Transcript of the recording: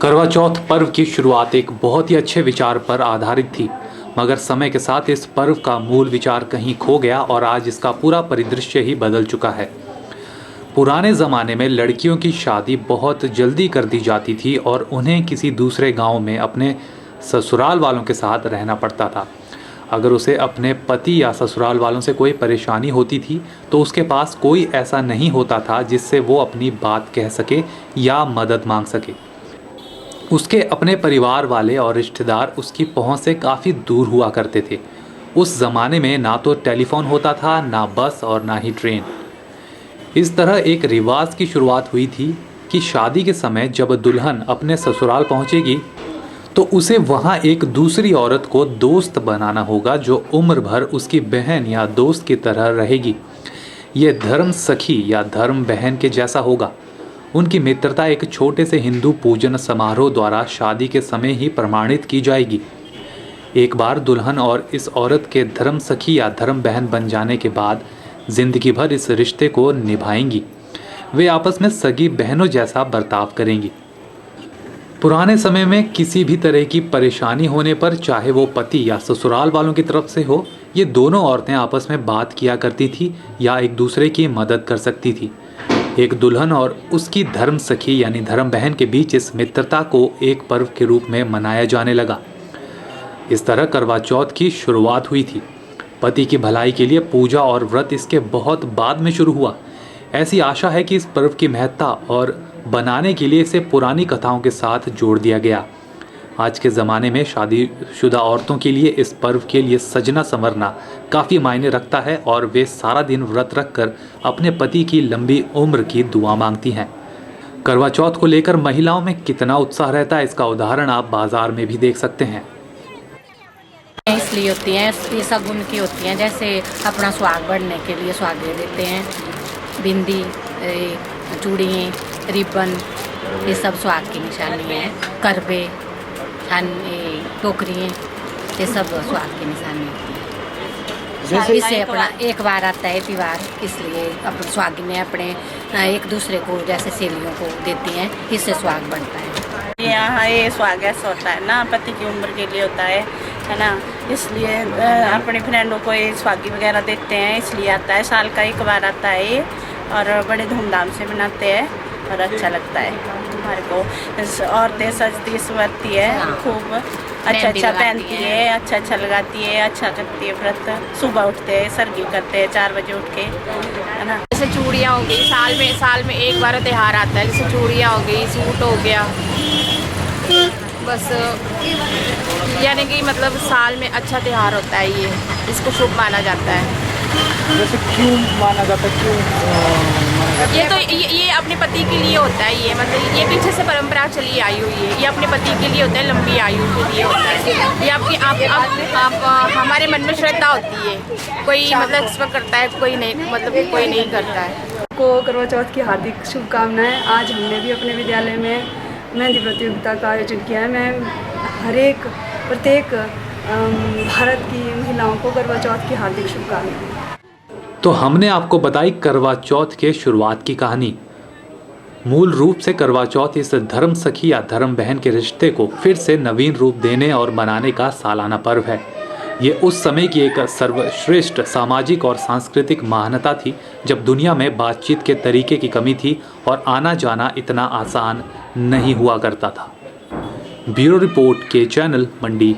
करवा चौथ पर्व की शुरुआत एक बहुत ही अच्छे विचार पर आधारित थी, मगर समय के साथ इस पर्व का मूल विचार कहीं खो गया और आज इसका पूरा परिदृश्य ही बदल चुका है। पुराने ज़माने में लड़कियों की शादी बहुत जल्दी कर दी जाती थी और उन्हें किसी दूसरे गांव में अपने ससुराल वालों के साथ रहना पड़ता था। अगर उसे अपने पति या ससुराल वालों से कोई परेशानी होती थी तो उसके पास कोई ऐसा नहीं होता था जिससे वो अपनी बात कह सके या मदद मांग सके। उसके अपने परिवार वाले और रिश्तेदार उसकी पहुंच से काफ़ी दूर हुआ करते थे। उस ज़माने में ना तो टेलीफोन होता था, ना बस और ना ही ट्रेन। इस तरह एक रिवाज की शुरुआत हुई थी कि शादी के समय जब दुल्हन अपने ससुराल पहुंचेगी तो उसे वहां एक दूसरी औरत को दोस्त बनाना होगा जो उम्र भर उसकी बहन या दोस्त की तरह रहेगी। ये धर्म सखी या धर्म बहन के जैसा होगा। उनकी मित्रता एक छोटे से हिंदू पूजन समारोह द्वारा शादी के समय ही प्रमाणित की जाएगी। एक बार दुल्हन और इस औरत के धर्म सखी या धर्म बहन बन जाने के बाद जिंदगी भर इस रिश्ते को निभाएंगी। वे आपस में सगी बहनों जैसा बर्ताव करेंगी। पुराने समय में किसी भी तरह की परेशानी होने पर, चाहे वो पति या ससुराल वालों की तरफ से हो, ये दोनों औरतें आपस में बात किया करती थी या एक दूसरे की मदद कर सकती थी। एक दुल्हन और उसकी धर्म सखी यानी धर्म बहन के बीच इस मित्रता को एक पर्व के रूप में मनाया जाने लगा। इस तरह करवा चौथ की शुरुआत हुई थी। पति की भलाई के लिए पूजा और व्रत इसके बहुत बाद में शुरू हुआ। ऐसी आशा है कि इस पर्व की महत्ता और बनाने के लिए इसे पुरानी कथाओं के साथ जोड़ दिया गया। आज के ज़माने में शादीशुदा औरतों के लिए इस पर्व के लिए सजना संवरना काफ़ी मायने रखता है और वे सारा दिन व्रत रखकर अपने पति की लंबी उम्र की दुआ मांगती हैं। करवा चौथ को लेकर महिलाओं में कितना उत्साह रहता है, इसका उदाहरण आप बाजार में भी देख सकते हैं। इसलिए होती हैं, ये शगुन की होती हैं, जैसे अपना सुहाग बढ़ने के लिए सुहाग दे देते हैं। बिंदी, चूड़ी, रिबन, ये सब सुहाग की निशानी है। करवे, टोकरी, ये सब सुहाग की निशानी होती है। इससे अपना एक बार आता है त्यौहार, इसलिए अपने सुहागिनें अपने एक दूसरे को जैसे सहेलियों को देती हैं, इससे सुहाग बनता है। यहाँ ये सुहाग ऐसा होता है ना, पति की उम्र के लिए होता है ना, इसलिए अपने फ्रेंडों को ये सुहागी वगैरह देते हैं, इसलिए आता है। साल का एक बार आता है ये और बड़े धूमधाम से मनाते हैं और अच्छा लगता है। हमारे को औरतें सजती संवरती है, खूब अच्छा पहनती है, अच्छा लगाती है, अच्छा करती है व्रत। सुबह उठते हैं, सरगी करते हैं 4 बजे उठ के, है ना। जैसे चूड़ियाँ हो गई, साल में एक बार त्यौहार आता है, जैसे चूड़ियाँ हो गई, सूट हो गया, बस यानी कि मतलब साल में अच्छा त्यौहार होता है ये, इसको शुभ माना जाता है। जैसे क्यों माना जाता है, क्यों माना जाता है? ये अपने पति के लिए होता है। ये मतलब ये पीछे से परंपरा चली आई हुई है। ये अपने पति के लिए होता है, लंबी आयु के लिए होता है। ये आपकी आप हमारे मन में श्रद्धा होती है, कोई मतलब इस पर करता है, कोई नहीं, मतलब कोई नहीं करता है। को करवा चौथ की हार्दिक शुभकामनाएं। आज हमने भी अपने विद्यालय में मेहंदी प्रतियोगिता का आयोजन किया है। मैं प्रत्येक भारत की महिलाओं को करवा चौथ की हार्दिक शुभकामनाएं। तो हमने आपको बताई करवा चौथ के शुरुआत की कहानी। मूल रूप से करवा चौथ इस धर्म सखी या धर्म बहन के रिश्ते को फिर से नवीन रूप देने और बनाने का सालाना पर्व है। ये उस समय की एक सर्वश्रेष्ठ सामाजिक और सांस्कृतिक महानता थी जब दुनिया में बातचीत के तरीके की कमी थी और आना जाना इतना आसान नहीं हुआ करता था। ब्यूरो रिपोर्ट के चैनल मंडी।